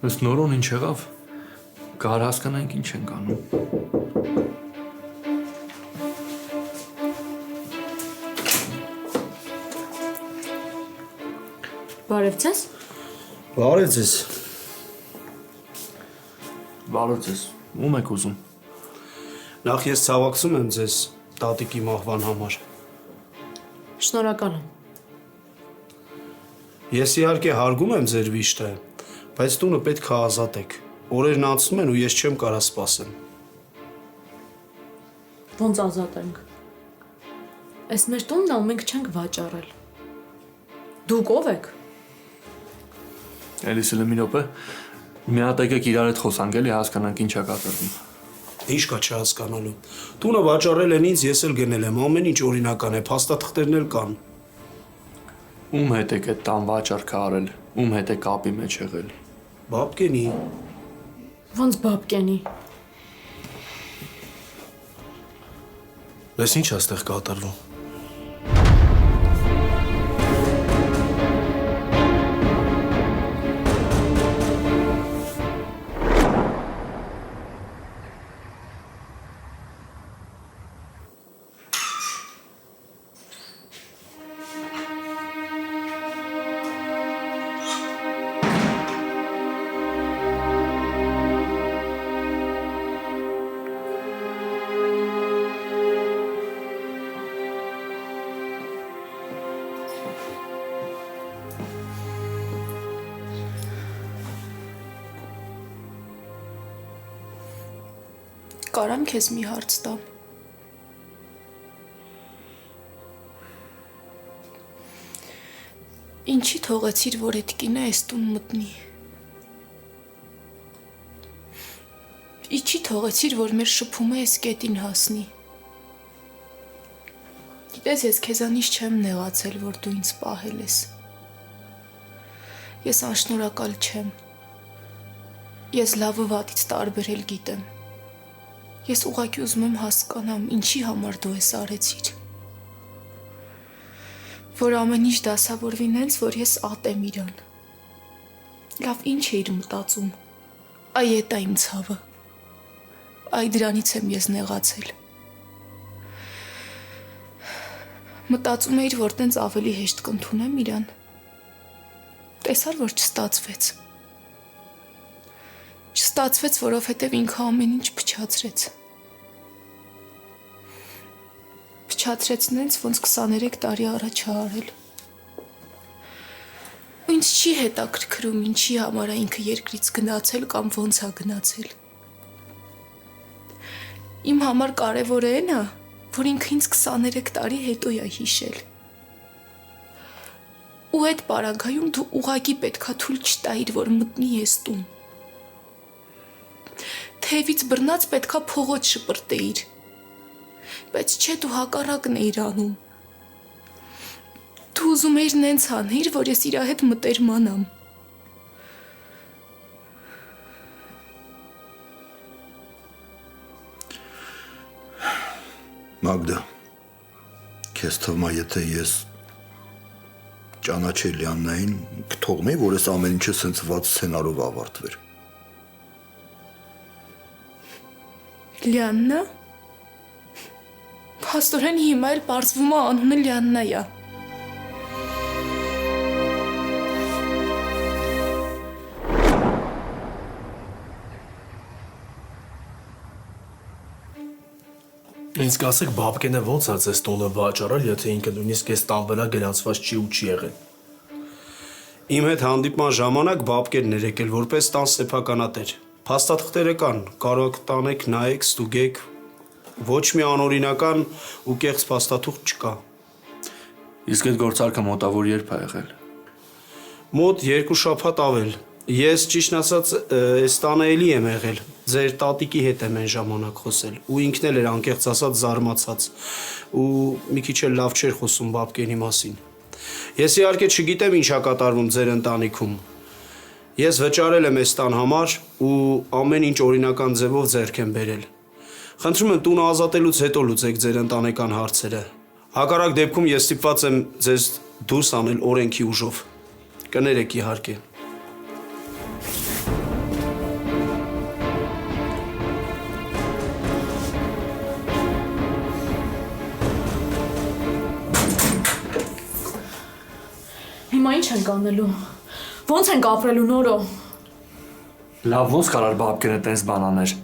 Ըստ նորոն ինչ եղավ, կար հասկանանք ինչ ենք անում։ Բարև ձեզ։ Բարև ձեզ։ Բարև ձեզ, ում եք ուզում։ Նախ ես ցավակցում եմ ձեզ տատիկի մահվան համար։ Շնորհակալ եմ։ Ես իհարկե հարգում եմ ձեր վիշտը, բայց տունը պետք է ազատեք։ Օրերն անցնում են ու ես չեմ կարող սպասեմ։ Ոնց ազատենք։ Այս մեր տունն ալ մենք չենք վաճառել։ Դուք ով եք։ Էլիսը մի րոպե, մի հատ եկեք իրար հետ խոսանք էլի հասկանանք ինչ է կատարվում։ Ինչ կա չհասկանալու։ Տունը վաճառել են ինձ, ես էլ գնել եմ, ամեն ինչ օրինական է, փաստաթղթերն էլ կան։ Ում հետ եք այդ տան վաճառքը արել, ում հետ եք կապի մեջ եղել։ Բաբկենի։ Ոնց բաբկենի։ Ես ինչ է այստեղ կատարվում։ Կարամ քեզ մի հարց տամ։ Ինչի թողեցիր, որ այդ կինը այս տուն մտնի։ Ինչի թողեցիր, որ մեր շփումը այս կետին հասնի։ Գիտես, ես քեզանից չեմ նեղացել, որ դու ինձ պահել ես։ Ես անշնորհակալ չեմ։ Ես լավը վատից տարբերել գիտեմ։ Ես ուղղակի ուզում եմ հասկանամ, ինչի համար դու ես արեցիր։ Որ ամեն ինչ դասավորվի նենց, որ ես ատեմ իրան։ Լավ, ինչ էիր մտածում։ Այ էդ է իմ ցավը։ Այ դրանից եմ ես նեղացել։ Մտածում էիր, որ տենց ավելի հեշտ կընդունեմ իրան։ Տեսար, որ չստացվեց։ Չստացվեց, որովհետև ինքը ամեն ինչ փչացրեց։ Փչացրեց նենց, ոնց 23 տարի առաջ է արել։ Ու ինձ չի հետաքրքրում, ինչի համար է ինքը երկրից գնացել կամ ոնց է գնացել։ Իմ համար կարևորը այն է, որ ինքը ինձ 23 տարի հետո է հիշել։ Ու այդ պարագայում դու ուղղակի պետքա թույլ չտայիր, որ մտնի ես տուն։ Թևից բռնած պետքա փողոց շպրտեիր, բայց չէ դու հակառակն էիր անում։ Դու ուզում էիր նենց անել, որ ես իրա հետ մտերմանամ։ Մագդա, քեզ թվում է, եթե ես ճանաչեի Լիաննային, կթողնեի, որ այս ամեն ինչը սենց վատ սցենարով ավարտվեր։ Լիաննա։ Փաստորեն հիմա էլ պարզվում է անունը Լիաննա է։ Ինձ կասեք բաբկենը ոնց է ձեզ տունը վաճառել, եթե ինքը նույնիսկ այս տան վրա գրանցված չի ու չի եղել։ Իմ հետ հանդիպման ժամանակ բաբկերն էր եկել որպես տան սեփականատեր։ Փաստաթղթերը կան, կարող տանեք, նայեք, ստուգեք։ Ոչ մի անօրինական ու կեղծ փաստաթուղթ չկա։ Իսկ այդ գործարքը մոտավոր երբ է եղել։ Մոտ 2 շաբաթ ավել։ Ես ճիշտն ասած այս տանը էլի եմ եղել։ Ձեր տատիկի հետ եմ այն ժամանակ խոսել ու ինքն էլ էր անկեղծ ասած զարմացած ու մի քիչ էլ լավ չէր խոսում բաբկենի մասին։ Ես իհարկե չգիտեմ ինչ է կատարվում ձեր ընտանիքում։ Ես վճարել եմ այս տան համար ու ամեն ինչ օրինական ձևով ձեռք եմ բերել։ Խնդրում եմ տունը ազատելուց հետո լուծեք ձեր ընտանեկան հարցերը։ Հակառակ դեպքում ես ստիպված եմ ձեզ դուրս անել օրենքի ուժով։ Կներեք իհարկե։ Հիմա ինչ ենք անելու։ Ոնց ենք ապրելու նորո։ Լավ ոնց կարար բաբկենը տես բան աներ։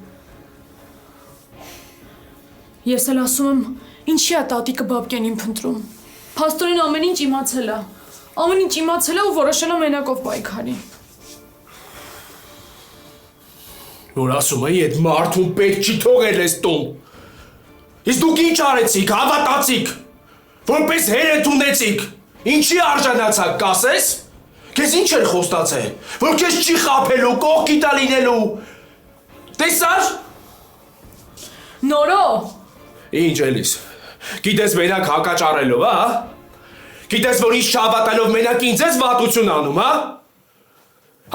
Ես էլ ասում եմ, ինչի է տատիկը բաբկենին փնտրում։ Փաստորեն ամեն ինչ իմացել է։ Ամեն ինչ իմացել է ու որոշել է մենակով պայքարի։ Որ ասում էի, այդ մարդուն պետք չի թողել ես տուն։ Իսկ դուք ինչ արեցիք, հավատացիք, որպես հեր ընդունեցիք, ինչի արժանացաք, կասես։ Քեզ ինչ էր խոստացել, որ քեզ չի խաբելու, կողքի տա լինելու։ Տեսար։ Նորո։ Ինչ էլիս, գիտես մենակ հակաճարելով, հա։ Գիտես, որ ինչ չհավատալով մենակ ինձ ես վատություն անում, հա։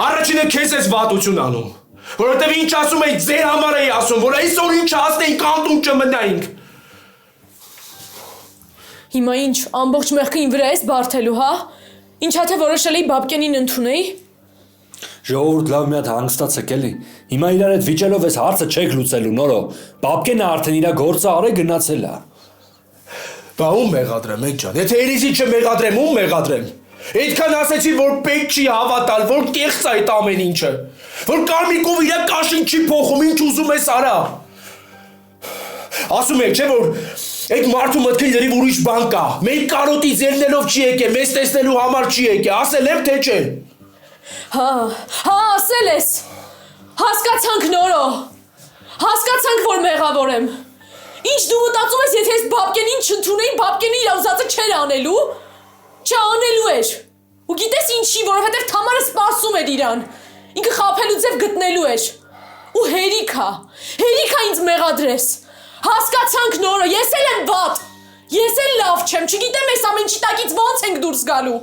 Առաջինը քեզ ես վատություն անում, որովհետև ինչ ասում էի, ձեր համար էի ասում, որ այսօր ինչ հասնեինք, անտուն չմնայինք։ Հիմա ինչ, ամբողջ մեղքը իմ վրա ես բարթելու, հա։ Ինչա թե որոշել էի բաբկենին ընդունեի։ Ժողովուրդ լավ մի հատ հանգստացեք էլի։ Հիմա իրար հետ վիճելով այս հարցը չեք լուծելու նորո։ Բաբկենը արդեն իր գործը արե գնացել է։ Բա ում մեղադրեմ, եք ջան, եթե Էլիզի չմեղադրեմ, ում մեղադրեմ։ Այդքան ասեցի, որ պետք չի հավատալ, որ կեղծ է այդ ամեն ինչը, որ կարմիկով իր կաշին չի փոխում, ինչ ուզում ես արա։ Ասում եք, չէ՞ որ այդ մարդու մտքին լրիվ ուրիշ բան կա։ Մենք կարոտից ելնելով չի եկել, մեզ տեսնելու համար չի եկել, ասել եմ թե չէ։ Հա, ասել ես։ Հասկացանք նորո։ Հասկացանք, որ մեղավոր եմ։ Ինչ դու մտածում ես, եթե ես բաբկենին չընդունեի, բաբկենը իր ուզածը չէր անելու։ Չանելու էր։ Ու գիտես ինչի, որովհետև Թամարը սպասում էր իրան։ Ինքը խաբելու ձև գտնելու էր։ Ու հերիքա ինձ մեղադրես։ Հասկացանք նորը, ես էլ եմ վատ։ Ես էլ լավ չեմ, չգիտեմ այս ամեն ինչի տակից ոնց ենք դուրս գալու։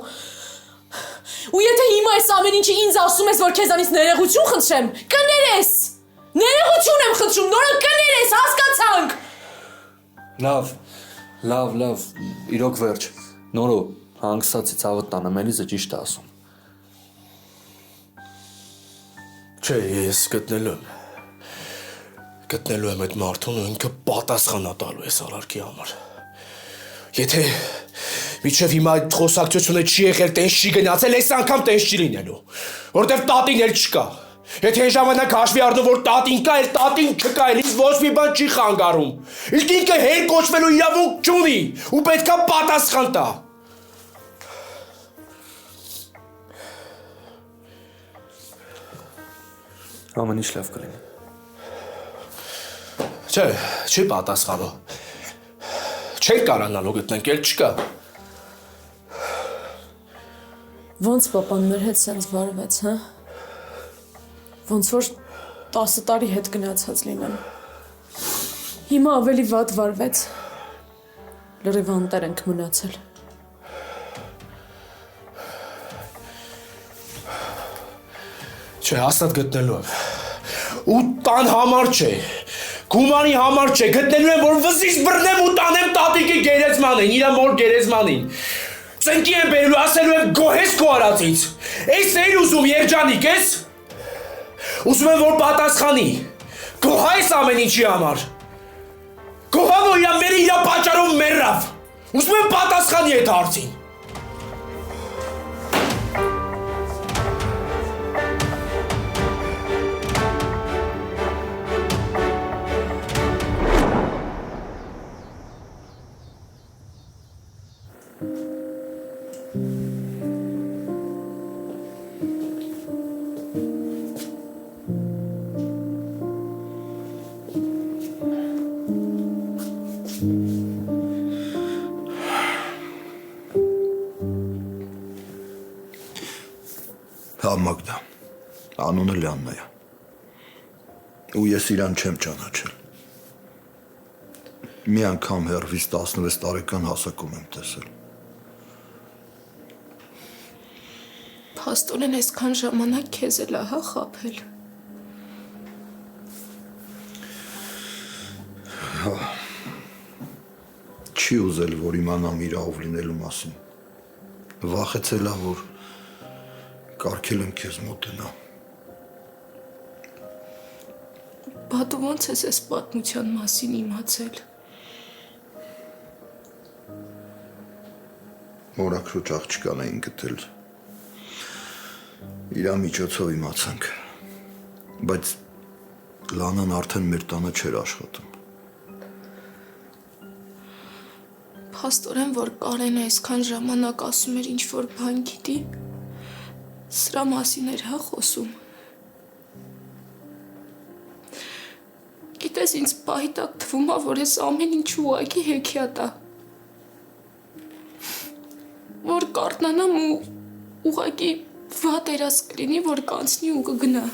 Ու եթե հիմա այս ամեն ինչը ինձ ասում ես, որ քեզանից ներողություն խնդրեմ, կներես։ Ներողություն եմ խնդրում, նորը կներես, հասկացանք։ Լավ, իրոք վերջ, նորո, հանգստացի ծավոտ տանեմ, Էլիզը ճիշտ է ասում։ Չէ, ես գտնելու եմ այդ մարդուն ու ինքը պատասխանա տալու է Սարարքի համար։ Եթե միջև հիմա այդ խոսակցությունը չի եղել, տենց չի գնացել, այս անգամ տենց չի լինելու, որտեվ տատին էլ չկա։ Եթե այն ժամանակ հաշվի առնում, որ տատին կա, էլ տատին չկա, էլ ինձ ոչ մի բան չի խանգարում։ Իսկ ինքը հեր կոչվելու իրավունք չունի ու պետքա պատասխան տա։ Ամեն ինչ լավ կլինի։ Չէ, չի պատասխանու։ Չենք կարանալու գտնենք, էլ չկա։ Ոնց պապան մեր հետ սենց վարվեց, հա։ Ոնց որ 10 տարի հետ գնացած լինեմ։ Հիմա ավելի վատ վարվեց։ Լրիվ անտեր ենք մնացել։ Չէ, հաստատ գտնելու եմ։ Ու տան համար չէ, գումարի համար չէ, գտնելու եմ, որ վզից բռնեմ ու տանեմ տատիկի գերեզմանին, իրա մոր գերեզմանին։ Սենքի եմ բերելու, ասելու եմ գոհես քո արածից։ Էս էիր ուզում երջանիկ ես։ Ուզում եմ, որ պատասխանի։ Գոհա ես ամեն ինչի համար։ Գոհա, որ իրա պատճառով մեռավ։ Ուզում եմ պատասխանի այդ հարցին։ Հա Մագդա, անունը Լիաննա է։ Ու ես իրան չեմ ճանաչել։ Մի անգամ հեռվից 16 տարեկան հասակում եմ տեսել։ Փաստորեն այսքան ժամանակ քեզ էլ ահա խաբել։ Հա։ Չի ուզել, որ իմանամ իր ով լինելու մասին։ Վախեցել է, որ կարգել եմ քեզ մոտենա։ Բա դու ոնց ես այս պատմության մասին իմացել։ Մորաքրոջ աղջկան էին գտել Իրա միջոցով իմացանք։ Բայց Լանան արդեն մեր տանը չէր աշխատում։ Փաստորեն, որ Կարենը այսքան ժամանակ ասում էր ինչ-որ բան գիտի, սրա մասին էր հա խոսում։ Գիտես, ինձ պահի տակ թվում է, որ ես ամեն ինչ ուղղակի հեքիաթ է։ Որ կարտնանամ ու ուղղակի վատ երաս կլինի, որ կանցնի ու կգնա։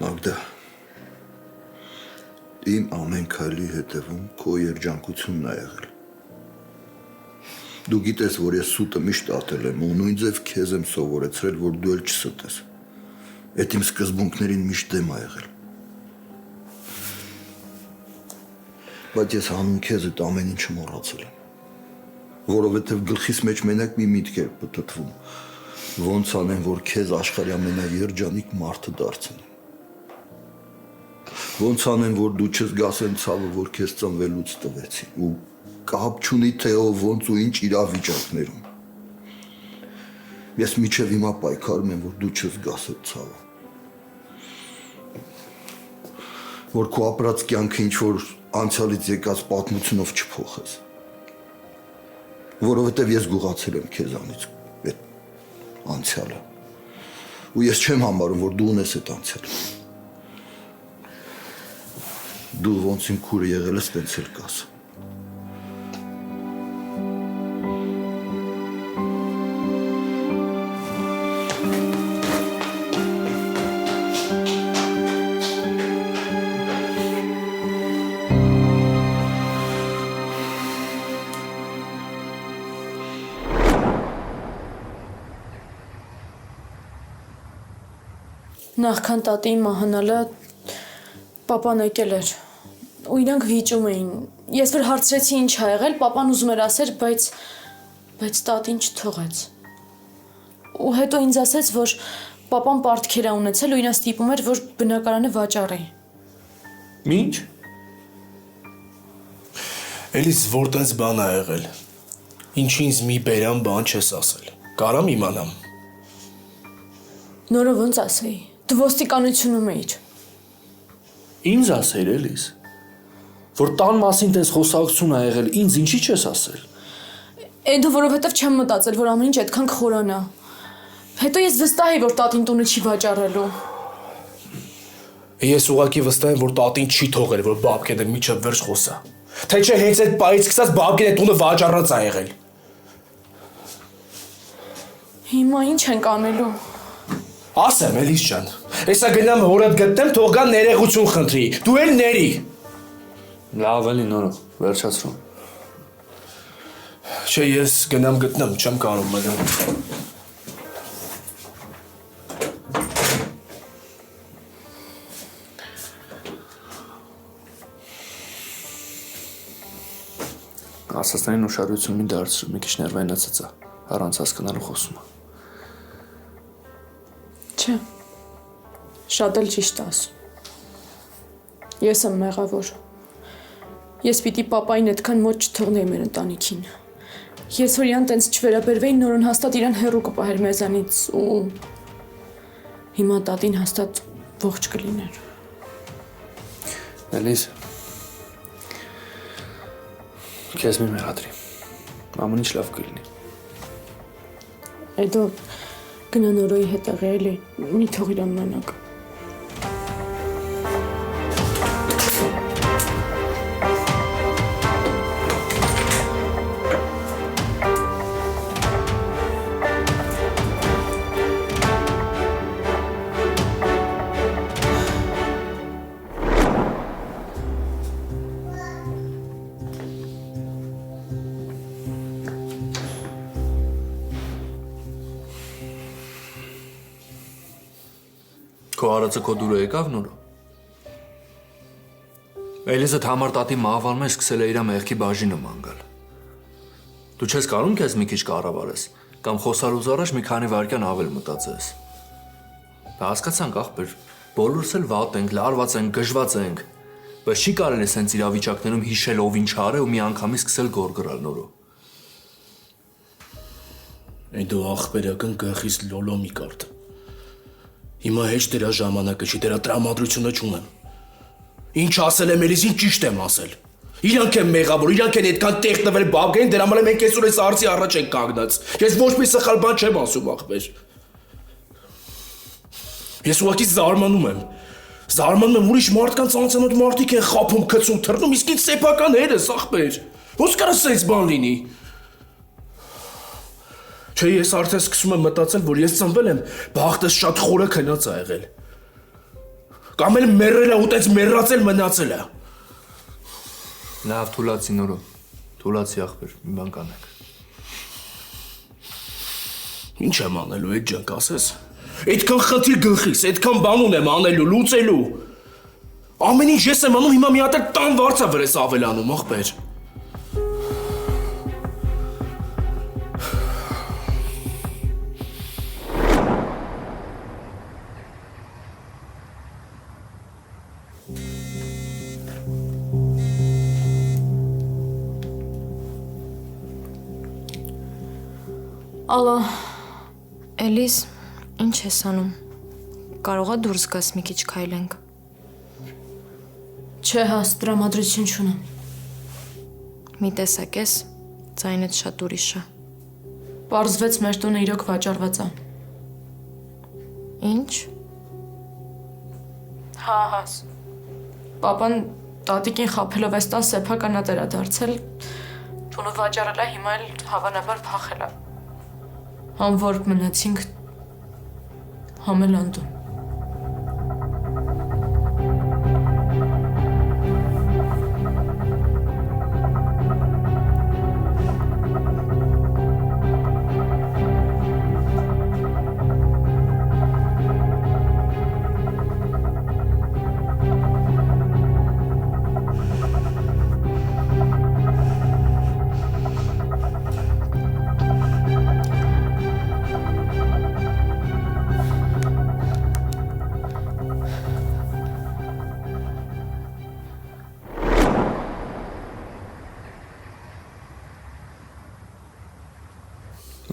Մագդա, իմ ամեն քայլի հետևում քո երջանկությունն է եղել։ Դու գիտես, որ ես սուտը միշտ ատել եմ ու նույն ձև քեզ եմ սովորեցրել, որ դու էլ չստես։ Այդ իմ սկզբունքներին միշտ դեմ ա եղել։ Բայց ես հանուն քեզ այդ ամեն ինչը մոռացել եմ։ Որովհետև գլխիս մեջ մենակ մի միտք էր պտտվում։ Ոնց անեմ, որ քեզ աշխարհի ամենաերջանիկ մարդը դարձնեմ։ Ոնց անեմ, որ դու չզգաս այն ցավը, որ քեզ ծնվելուց տվեցի ու կապ չունի թե ով ոնց ու ինչ իրավիճակներում։ Ես միջև հիմա պայքարում եմ, որ դու չզգաս այդ ցավը։ Որ քո ապրած կյանքը ինչ որ անցյալից եկած պատմությունով չփոխես։ Որովհետև ես գողացել եմ քեզանից այդ անցյալը։ Ու ես չեմ համարում, որ դու ունես այդ անցյալը։ Դու ոնց իմ քուրը եղել ես, տենց էլ կաս։ Նախքան տատիի մահանալը պապան եկել էր ու իրանք վիճում էին։ Ես որ հարցրեցի ինչ ա եղել, պապան ուզում էր ասել, բայց տատին չթողեց։ Ու հետո ինձ ասեց, որ պապան պարտքեր ա ունեցել ու իրան ստիպում էր, որ բնակարանը վաճառի։ Ինչ։ Էլիս որ տենց բան ա եղել։ Ինչի ինձ մի բերան բան չես ասել։ Կարամ իմանամ։ Նորը ոնց ասեի։ Դու ոստիկանությունում էիր։ Ինձ ասեր էլիս։ Որ տան մասին տես խոսակցություն ա եղել, ինձ ինչի չես ասել։ Էդո որովհետև չեմ մտածել, որ ամեն ինչ այդքան կխորանա։ Հետո ես վստահ էի, որ տատին տունը չի վաճառելու։ Ես ուղղակի վստահ եմ, որ տատին չի թողել, որ բաբկենը միջև վերջ խոսա։ Թե չէ հենց այդ պայից սկսած բաբկենը տունը վաճառած ա եղել։ Հիմա ինչ ենք անելու։ Ասեմ, Էլիս ջան, հեսա գնամ հորդ գտնեմ, թող գա ներեգություն խնդրի, դու էլ ների։ Լավ էլի նորը, վերջացրում։ Չէ, ես գնամ գտնեմ, չեմ կարող մնամ։ Ասացնային ուշադրություն մի դարձրու, մի քիչ ներվայնացած է, առանց հասկանալու խոսում է։ Չէ, շատ էլ ճիշտ ասում։ Ես եմ մեղավոր։ Ես պիտի պապային այդքան մոտ չթողնեի մեր ընտանիքին։ Ես որ իրան տենց չվերաբերվեի, նորն հաստատ իրան հեռու կպահեր մեզանից ու հիմա տատին հաստատ ողջ կլիներ։ Էլիս, քեզ մի մեղադրի, ամեն ինչ լավ կլինի։ Էդո գնա նորոյի հետ աղի էլի, մի թող իրան մենակ։ Քո արածը քո դուրը եկավ նորը։ Էլիզը համար տատի մահվան մեջ սկսել է իր մեղքի բաժինը ման գալ։ Դու չես կարում քեզ մի քիչ կառավարես կամ խոսալուց առաջ մի քանի վայրկյան ավել մտածես։ Հասկացանք ախպեր, բոլորս էլ վատ ենք, լարված ենք, գժված ենք, Բայց չի կարելի սենց իրավիճակներում հիշել ով ինչ արե ու մի անգամից սկսել գորգրալ նորո։ Այն դու ախպերական գլխից լոլոմի կարդ։ Հիմա հեչ դրա ժամանակը չի, դրա տրամադրությունը չունեմ։ Ինչ ասել եմ էլիս, ինչ ճիշտ եմ ասել։ Իրանք են մեղավոր, իրանք են այդքան տեղ տվել բաբկային, դրա համար մենք այսօր այս արծի առաջ ենք կանգնած։ Ես ոչ մի սխալ բան չեմ ասում ախպեր։ Ես ուղղակի զարմանում եմ։ Զարմանում եմ, ուրիշ մարդկանց անծանոթ մարդիկ են խափում, գցում, թռնում, իսկ ինձ սեփական հերս ախպեր։ Ոնց կարա սենց բան լինի։ Չէ, ես արդեն սկսում եմ մտածել, որ ես ծնվել եմ, բախտս շատ խորը քնած ա եղել։ Կամ էլ մեռել ա ու տենց մեռածել մնացել ա։ Լավ, թուլացի նորո։ Թուլացի ախպեր, մի բան կանեք։ Ինչ եմ անելու, այդ ջանք ասես։ Այդքան խնդիր գլխիս, այդքան բան ունեմ անելու, լուծելու։ Ամեն ինչ ես եմ անում, հիմա մի հատ էլ տան վարձա վրես ավելանում, ախպեր։ Ալո, Էլիս, ինչ ես անում։ Կարողա դուրս գաս մի քիչ քայլենք։ Չէ, հաս, տրամադրություն չունեմ։ Մի տեսակ ես, ձայնդ շատ ուրիշ է։ Պարզվեց մեր տունը իրոք վաճառված է։ Ինչ։ Հա, հաս։ Պապան տատիկին խաբելով այս տան սեփականատեր է դարձել։ Տունը վաճառել է, հիմա էլ հավանաբար փախել է։ Համ որ մնացինք համելանդում։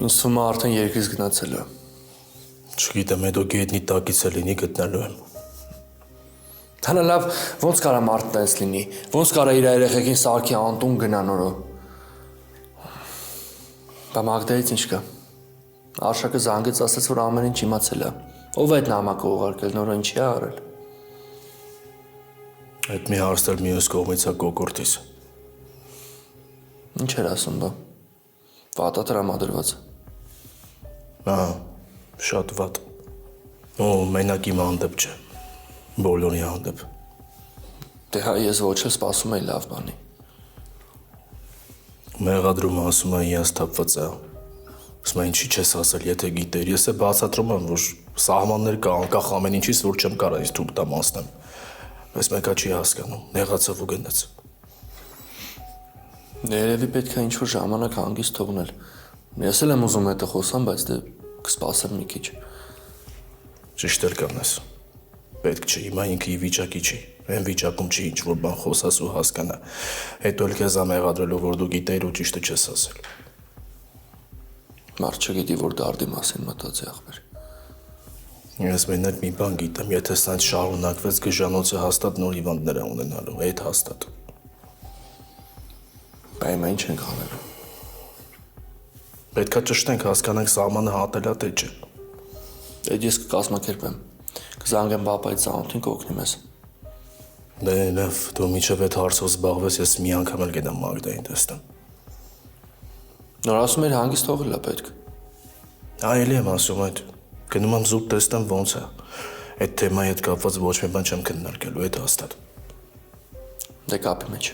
Ինձ թվում է արդեն երկրից գնացել է։ Չգիտեմ, հետո գետնի տակից է լինի գտնելու եմ։ Հələ լավ, ոնց կարա մարդ տես լինի, ոնց կարա իր երեխեքին սարքի անտուն գնա նորո։ Բա Մագդայից ինչ կա։ Արշակը զանգեց, ասաց, որ ամեն ինչ իմացել է։ Ով է այդ նամակը ուղարկել, նորո ինչի է արել։ Այդ մի հարցեր մյուս կողմից է կոկորտիս։ Ինչ էր ասում բա։ Վատա տրամադրված։ Ահա, շատ վատ։ Ու մենակ իմ հանդեպ չէ։ Բոլորի հանդեպ։ Դե հա ես ոչ էլ սպասում էի լավ բանի։ Մեղադրումը ասում է իրանց թափված է։ Ասում է ինչի չես ասել, եթե գիտեր, ես է բացատրում եմ, որ սահմաններ կա, անկախ ամեն ինչից, որ չեմ կարող ինձ թույլ տամ ասնեմ։ Բայց մեկը չի հասկանում, նեղացավ ու գնաց։ Երևի պետք է ինչ-որ ժամանակ հանգիստ թողնել։ Ես էլ եմ ուզում հետը խոսամ, բայց դե կսպասեմ մի քիչ։ Ճիշտ էլ կանես։ Պետք չէ, հիմա ինքը ի վիճակի չի։ Այն վիճակում չի ինչ-որ բան խոսաս ու հասկանա։ Հետո էլ քեզ ամեղադրելով, որ դու գիտեիր ու ճիշտը չես ասել։ Մարդ չգիտի, որ դարդի մասին մտածի ախպեր։ Ես մենակ մի բան գիտեմ, եթե սրանց շարունակվեց գժանոցը հաստատ նոր հիվանդներ է ունենալու, այդ հաստատ։ Բա հիմա ինչ ենք անելու։ Պետքա ճշտենք, հասկանանք սահմանը հատելա թե չէ։ Այդ ես կկազմակերպեմ։ Կզանգեմ բապայից ծանոթին կօգնի մեզ։ Դե լավ, դու միջև այդ հարցով զբաղվես, ես մի անգամ էլ գնամ Մագդային տեսնեմ։ Նոր ասում էր հանգիստ թողել է պետք։ Այելի եմ ասում այդ։ Գնում եմ զուտ տեսնեմ ոնց է։ Այդ թեմայի հետ կապված ոչ մի բան չեմ քննարկելու, այդ հաստատ։ Դե կապի մեջ։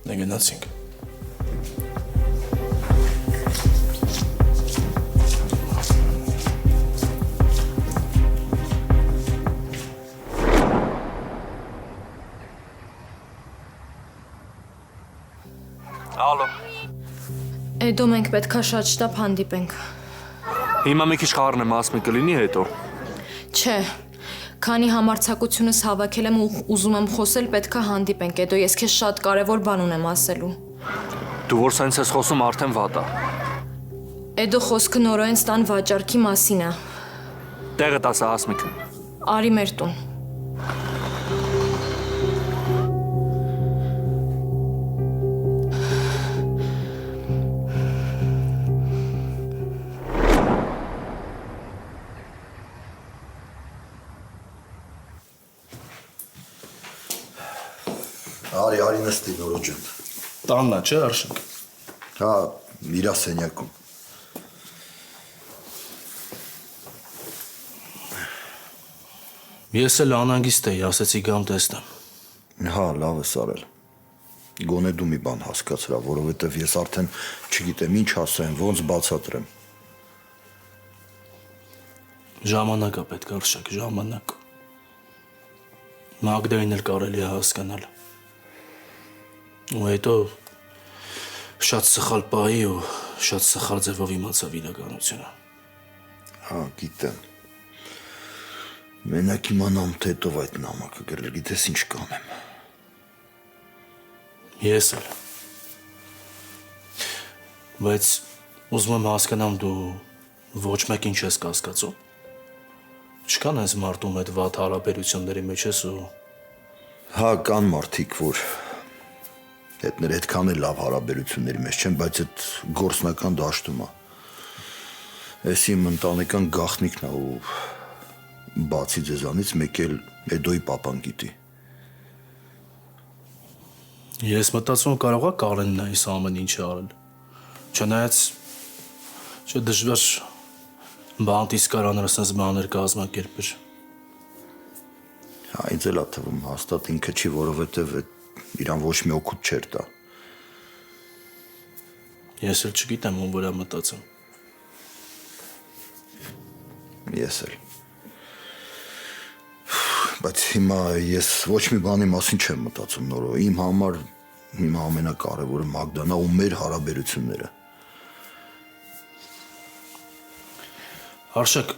Դե գնացինք։ Ալո։ Այդո մենք պետքա շատ շտապ հանդիպենք։ Հիմա մի քիչ խառնեմ, ասմի կլինի հետո։ Չէ, Քանի համարձակությունս հավաքել եմ ու ուզում եմ խոսել, պետքա հանդիպենք, հետո ես քեզ շատ կարևոր բան ունեմ ասելու։ Դու որ սենց ես խոսում արդեն վատ է։ Էդո խոսքը նորոյենց տան վաճառքի մասին է։ Տեղը տասը Հասմիկ։ Արի մեր տուն։ Արի նստի Նորո ջան։ Տաննա, չէ, Արշակ։ Հա, իրա սենյակում։ Ես էլ անհանգիստ էի, ասեցի գամ տեսնեմ։ Հա, լավ ես արել։ Գոնե դու մի բան հասկացրա, որովհետև ես արդեն չգիտեմ ինչ ասեմ, ոնց բացատրեմ։ Ժամանակ է պետք, Արշակ, ժամանակ։ Մագդային էլ կարելի է հասկանալ։ Ու հետո շատ սխալ պահի ու շատ սխալ ձևով իմացավ իրականությունը։ Հա, գիտեմ։ Մենակ իմանամ, թե հետով այդ նամակը գրել, գիտես ինչ կանեմ։ Ես էլ։ Բայց ուզում եմ հասկանամ դու ոչ մեկին չես կասկածում։ Չկան այս մարդում այդ վատ հարաբերությունների մեջ ես ու… Հա, կան մարդիկ, որ հետներ այդքան էլ լավ հարաբերությունների մեջ չեն, բայց այդ գործնական դաշտում է։ Ես իմ ընտանեկան գաղտնիքն է ու բացի ձեզանից մեկ էլ Էդոյի պապան գիտի։ Ես մտածում կարող է Կարենն այս ամեն ինչը արել։ Չնայած չէ դժվար բանտիս կարաներ ասած բաներ կազմակերպել։ Հա, ինձ էլ է թվում հաստատ ինքը չի, որովհետև իրան ոչ մի օգուտ չէր տա։ Ես էլ չգիտեմ ում վրա մտածեմ։ Ես էլ։ Բայց հիմա ես ոչ մի բանի մասին չեմ մտածում Նորո։ Իմ համար հիմա ամենակարևորը Մագդանա ու մեր հարաբերությունները։ Արշակ,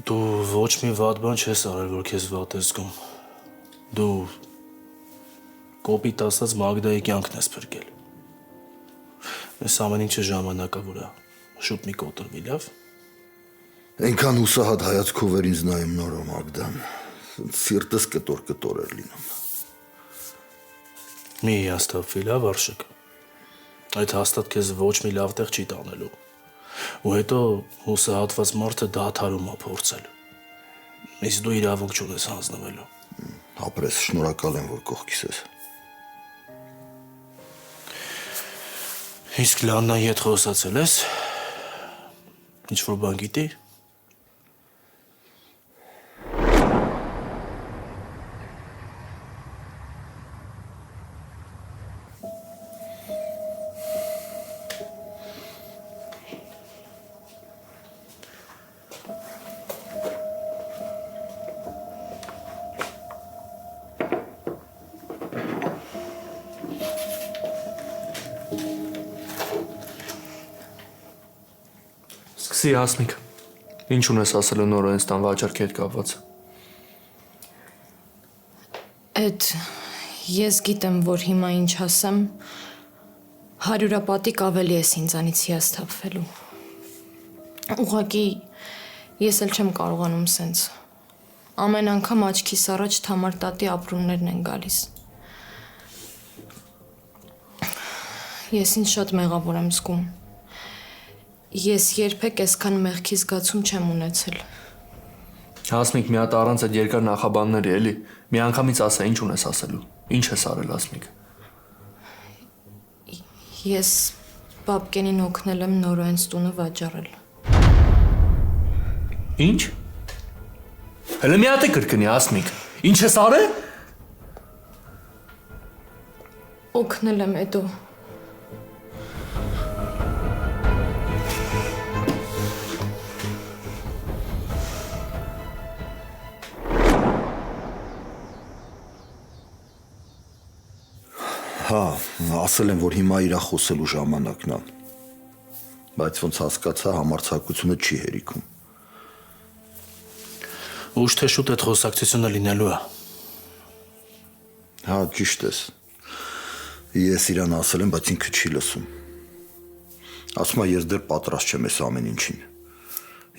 դու ոչ մի վատ բան չես արել, որ քեզ վատ ես զգում։ Դու կոպիտ ասած Մագդայի կյանքն ես փրկել։ Այս ամեն ինչը ժամանակավոր է։ Շուտ մի կոտրվի, լավ։ Այնքան հուսահատ հայացքով էր ինձ նայում Նորո Մագդան։ Սիրտս կտոր էր լինում։ Մի հիասթափվի, լավ Արշակ։ Այդ հաստատ քեզ ոչ մի լավ տեղ չի տանելու։ Ու հետո հուսահատված մարդը դադարում է փորձել։ Իսկ դու իրավունք չունես հանձնվելու։ Ապրես, շնորհակալ եմ, որ կողքիս ես։ Իսկ Լաննայի հետ խոսացել ես։ Ինչ-որ բան գիտի։ Սկսի Հասմիկ, ինչ ունես ասելու նորոյենց տան վաճառքի հետ կապված։ Էդ ես գիտեմ, որ հիմա ինչ ասեմ, հարյուրապատիկ ավելի ես ինձանից հիասթափվելու։ Ուղղակի ես էլ չեմ կարողանում սենց։ Ամեն անգամ աչքիս առաջ Թամար տատի ապրումներն են գալիս։ Ես ինձ շատ մեղավոր եմ զգում։ Ես երբեք այսքան մեղքի զգացում չեմ ունեցել։ Հասմիկ, մի հատ առանց այդ երկար նախաբանների էլի։ Մի անգամից ասա, ինչ ունես ասելու։ Ինչ ես արել, Հասմիկ։ Ես Բաբկենին օգնել եմ նորոյենց տունը վաճառել։ Ինչ։ Հələ մի հատ է կրկնի, Հասմիկ։ Ինչ ես արել։ Օգնել եմ Էդո։ Հա, ասել եմ, որ հիմա իրա խոսելու ժամանակն է։ Բայց ոնց հասկացա, համարձակությունը չի հերիքում։ Ուշ թե շուտ այդ խոսակցությունը լինելու է։ Հա, ճիշտ ես։ Ես իրան ասել եմ, բայց ինքը չի լսում։ Ասում է, ես դեռ պատրաստ չեմ այս ամեն ինչին։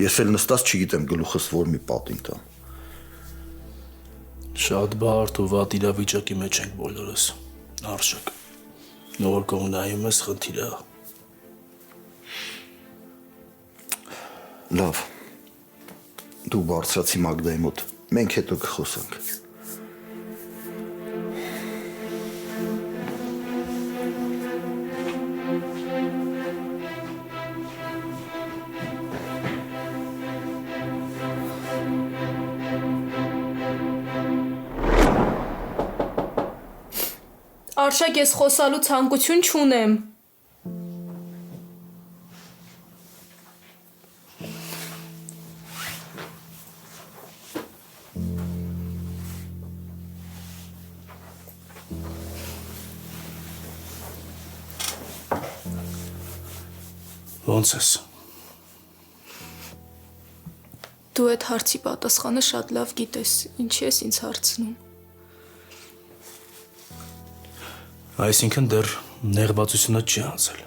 Ես էլ նստած չգիտեմ գլուխս որ մի պատին տամ։ Շատ բարդ ու վատ իրավիճակի մեջ ենք բոլորս։ Արշակ։ Նոր կողմ նայում ես խնդիրը։ Լավ։ Դու բարձրացի Մագդայի մոտ։ Մենք հետո կխոսանք։ Արշակ, ես խոսալու ցանկություն չունեմ։ Ոնց ես։ Դու այդ հարցի պատասխանը շատ լավ գիտես, ինչի ես ինձ հարցնում։ Այսինքն դեռ նեղվածությունը չի անցել։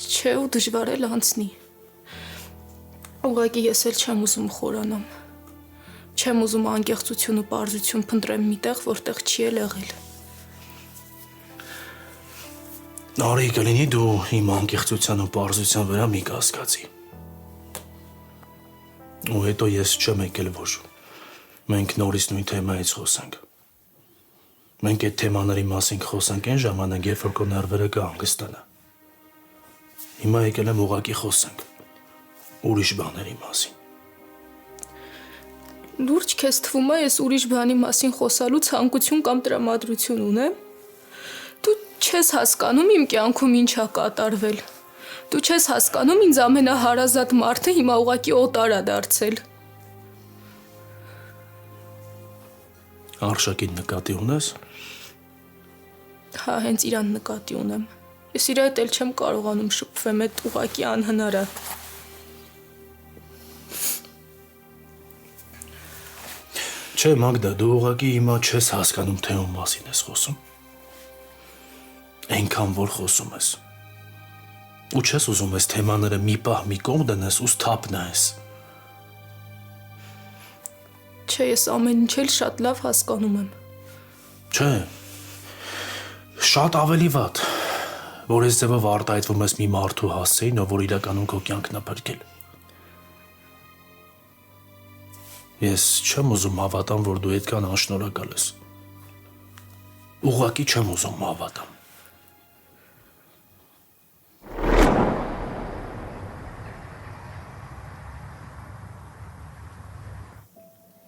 Չէ, ու դժվար էլ անցնի։ Ուղղակի ես էլ չեմ ուզում խորանամ։ Չեմ ուզում անկեղծություն ու պարզություն փնտրեմ միտեղ, որտեղ չի էլ եղել։ Արի կլինի դու իմ անկեղծության ու պարզության վրա մի կասկածի։ Ու հետո ես չեմ եկել, որ մենք նորից նույն թեմայից խոսանք։ Մենք այդ թեմաների մասին խոսանք այն ժամանակ, երբ որ քո ներվերը կհանգստանա։ Հիմա եկել եմ ուղղակի խոսանք ուրիշ բաների մասին։ Լուրջ քեզ թվում է, ես ուրիշ բանի մասին խոսալու ցանկություն կամ տրամադրություն ունեմ։ Դու չես հասկանում իմ կյանքում ինչ է կատարվել։ Դու չես հասկանում ինձ ամենահարազատ մարդը հիմա ուղղակի օտար է դարձել։ Արշակին նկատի ունես։ Հա, հենց իրան նկատի ունեմ։ Ես իր հետ էլ չեմ կարողանում շփվեմ, այդ ուղղակի անհնար է։ Չէ, Մագդա, դու ուղղակի հիմա չես հասկանում, թե ում մասին ես խոսում։ Այնքան որ խոսում ես։ Ու չես ուզում այս թեմաները մի պահ մի կողմ դնես ու սթափ նայես։ Չէ, ես ամեն ինչ էլ շատ լավ հասկանում եմ։ Չէ, շատ ավելի վատ, որ այս ձևով արտահայտվում ես մի մարդու հասցեին, ով որ իրականում քո կյանքն է փրկել։ Ես չեմ ուզում հավատամ, որ դու այդքան անշնորհակալ ես։ Ուղղակի չեմ ուզում հավատամ։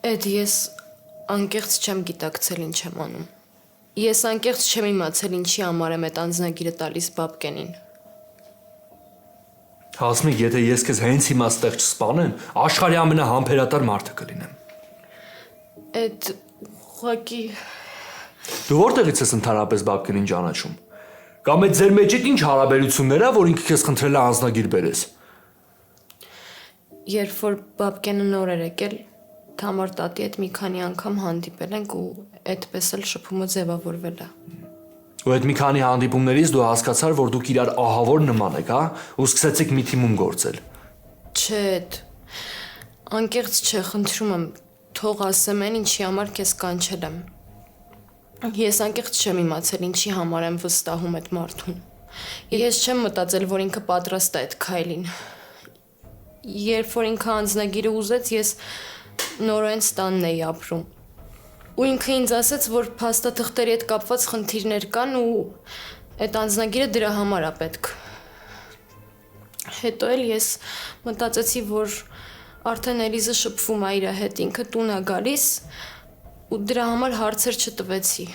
Էդ ես անկեղծ չեմ գիտակցել ինչ եմ անում։ Ես անկեղծ չեմ իմացել ինչի համար եմ այդ անձնագիրը տալիս Բաբկենին։ Հասմիկ, եթե ես քեզ հենց հիմա ստեղ չսպանեմ, աշխարհի ամենահամբերատար մարդը կլինեմ։ Էդ ուղղակի Դու որտեղից ես ընդհանրապես Բաբկենին ճանաչում։ Կամ այդ ձեր մեջ ինչ հարաբերություններ ա, որ ինքը քեզ խնդրել է անձնագիր բերես։ երբ որ Բաբկենը նոր էր եկել, Թամար տատի հետ մի քանի անգամ հանդիպել ենք ու այդպես էլ շփումը ձևավորվել է։ Ու այդ մի քանի հանդիպումներից դու հասկացար, որ դուք իրար ահավոր նման եք, հա, ու սկսեցիք մի թիմում գործել։ Չէ, անկեղծ չէ, խնդրում եմ, թող ասեմ այն, ինչի համար քեզ կանչել եմ։ Ես անկեղծ չեմ իմացել ինչի համար եմ վստահում այդ մարդուն։ Ես չեմ մտածել, որ ինքը պատրաստ է այդ քայլին։ Երբ որ ինքը անձնագիրը ուզեց, ես նորեն ստանն էի ապրում։ Ու ինքը ինձ ասաց, որ փաստաթղթերի հետ կապված խնդիրներ կան ու այդ անձնագիրը դրա համար է պետք։ Հետո էլ ես մտածեցի, որ արդեն Էլիզը շփվում է իր հետ, ինքը տուն է գալիս ու դրա համար հարցեր չտվեցի։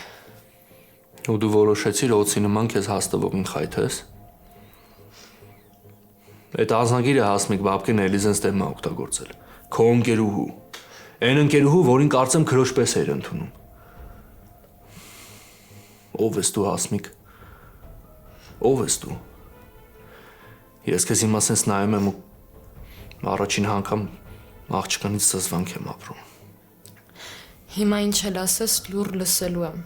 Ու դու որոշեցիր օծի նման քեզ հաստվողին խայթես։ Այդ անձնագիրը Հասմիկ Բաբկեն Էլիզենց դեմ է օգտագործել։ Քո ընկերուհու։ Այն ընկերուհու, որին կարծեմ քրոջ պես էր ընդունում։ Ո՞վ ես դու, Հասմիկ։ Ո՞վ ես դու։ Ես քեզ հիմա սենց նայում եմ ու առաջին անգամ Աղջկանից զզվանք եմ ապրում։ Հիմա ինչ էլ ասես լուր լսելու եմ,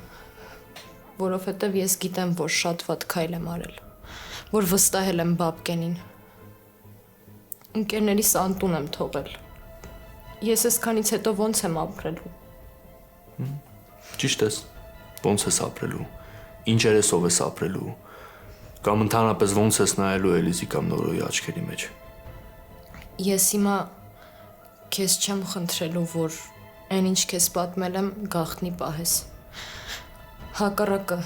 որովհետև ես գիտեմ, որ շատ վատ քայլ եմ արել, որ վստահել եմ Բաբկենին։ Ընկերներիս անտուն եմ թողել։ Ես այսքանից հետո ոնց եմ ապրելու։ Ճիշտ ես, ոնց ես ապրելու, ինչերեսով ես ապրելու, կամ ընդհանրապես ոնց ես նայելու Էլիզի կամ Նորոյի աչքերի մեջ։ Ես հիմա քեզ չեմ խնդրելու, որ այն ինչ քեզ պատմել եմ գաղտնի պահես։ Հակառակը,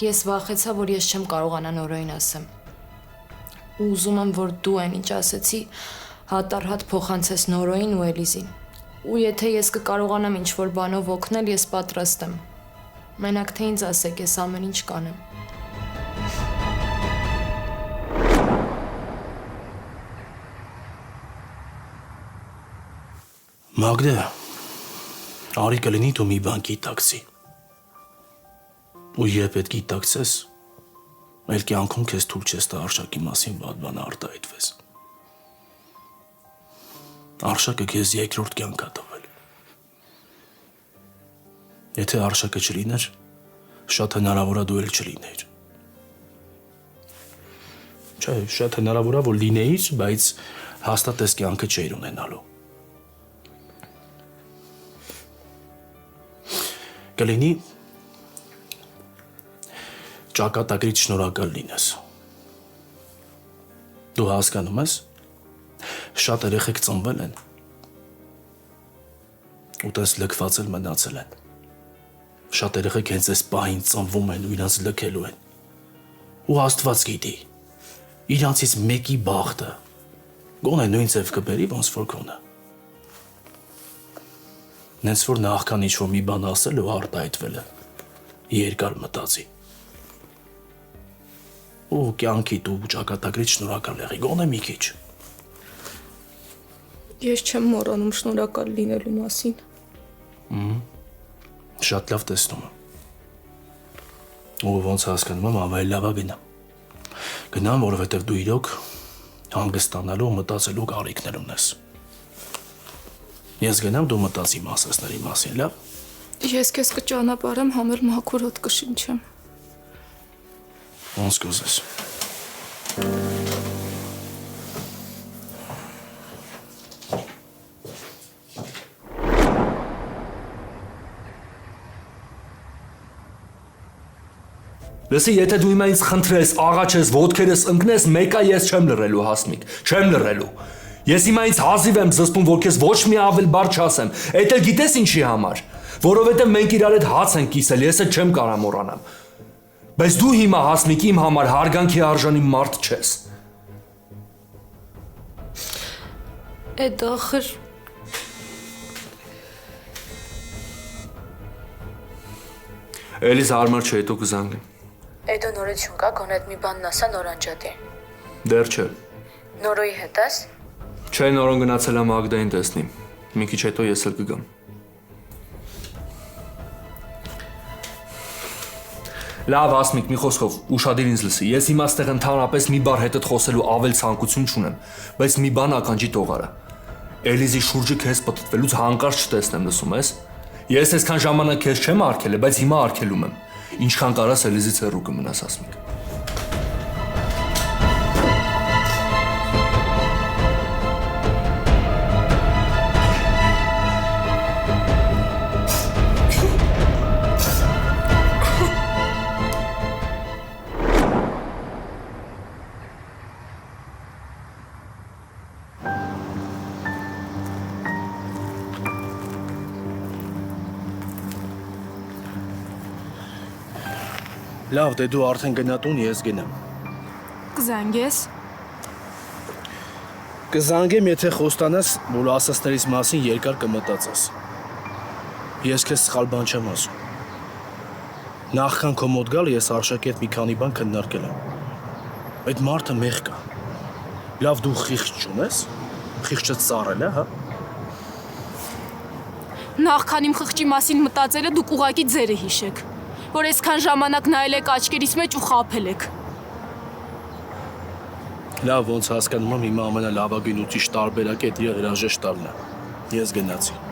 ես վախեցա, որ ես չեմ կարողանա Նորոյին ասեմ։ Ու ուզում եմ, որ դու այն ինչ ասեցի, հատառհատ փոխանցես Նորոյին ու Էլիզին։ Ու եթե ես կկարողանամ ինչ-որ բանով օգնել, ես պատրաստ եմ։ Մենակ թե ինձ ասեք, ես ամեն ինչ կանեմ։ Մագդա, արի կլինի դու մի բան գիտակցի։ Ու երբ այդ գիտակցես, մեր կյանքում քեզ թույլ չես տա Արշակի մասին վատ բան արտահայտվես։ Արշակը քեզ երկրորդ կյանք է տվել։ Եթե Արշակը չլիներ, շատ հնարավոր է դու էլ չլիներ։ Չէ, շատ հնարավոր է որ լինեիր, բայց հաստատ այս կյանքը չէր ունենալու։ Կլինի ճակատագրից շնորհակալ լինես։ Դու հասկանում ես, շատ երեխեք ծնվել են ու տես լքված էլ մնացել են։ Շատ երեխեք հենց այս պահին ծնվում են ու իրանց լքելու են։ Ու Աստված գիտի, իրանցից մեկի բախտը գոնե նույն ձև կբերի, ոնց որ գոնը։ Նենց որ նախքան ինչ-որ մի բան ասել ու արտահայտվելը երկար մտածի։ Ու կյանքի դու ճակատագրից շնորհակալ եղի, գոնե մի քիչ։ Ես չեմ մոռանում շնորհակալ լինելու մասին։ Շատ լավ տեսնում եմ։ Ու ոնց հասկանում եմ, ավելի լավ է գնամ։ Գնամ, որովհետև դու իրոք հանգստանալու ու մտածելու կարիքներ ունես։ Ես գնամ, դու մտածի իմ ասածների մասին, լավ։ Ես քեզ կճանապարհեմ, համել մաքուր հոտ կշնչեմ։ Ոնց կուզես։ Լսի, եթե դու հիմա ինձ խնդրես, աղաչես, ոտքերս ընկնես, մեկա ես չեմ լռելու, Հասմիկ, չեմ լռելու։ Ես հիմա ինձ հազիվ եմ զսպում, որ քեզ ոչ մի ավել բառ չասեմ։ Էդ էլ գիտես ինչի համար։ Որովհետև մենք իրար հետ հաց ենք կիսել, ես էլ չեմ կարա մոռանամ։ Բայց դու հիմա Հասմիկ իմ համար հարգանքի արժանի մարդ չես։ Էդ ախր Էլիզ հարմար չէ, հետո կզանգեմ։ Էդո նորություն կա, գոնետ մի բանն ասա նորանջատի։ Դեռ չէ։ Նորոյի հետ ես։ Չէ, նորոն գնացել եմ Ագդային տեսնի։ Մի քիչ հետո ես էլ կգամ։ Լավ, Ասմիկ, մի խոսքով, ուշադիր ինձ լսի։ Ես հիմա ստեղ ընդհանրապես մի բառ հետդ խոսելու ավել ցանկություն չունեմ, բայց մի բան ականջի տողարա։ Էլիզի շուրջը քեզ պտտվելուց հանկարծ չտեսնեմ, լսում ես։ Ես այսքան ժամանակ քեզ չեմ արգելել, բայց հիմա արգելում եմ։ Ինչքան կարաս Էլիզից հեռու կմնաս, Ասմիկ։ Լավ, դե դու արդեն գնատուն, ես գնամ։ Կզանգես։ Կզանգեմ, եթե խոստանաս, որ ասածներից մասին երկար կմտածես։ Ես քեզ սխալ բան չեմ ասում։ Նախքան քո մոտ գալ ես Արշակի հետ մի քանի բան քննարկել եմ։ Այդ մարդը մեղք է։ Լավ, դու խիղճ չունես։ Խիղճը ծառել է, հա։ Նախքան իմ խղճի մասին մտածելը դուք ուղակի ձերը հիշեք, որ այսքան ժամանակ նայել եք աչքերիս մեջ ու խաբել եք։ Լավ, ոնց հասկանում եմ, հիմա ամենալավագույն ու ճիշտ տարբերակը այդ իր հրաժեշտ տալն է։ Ես գնացի։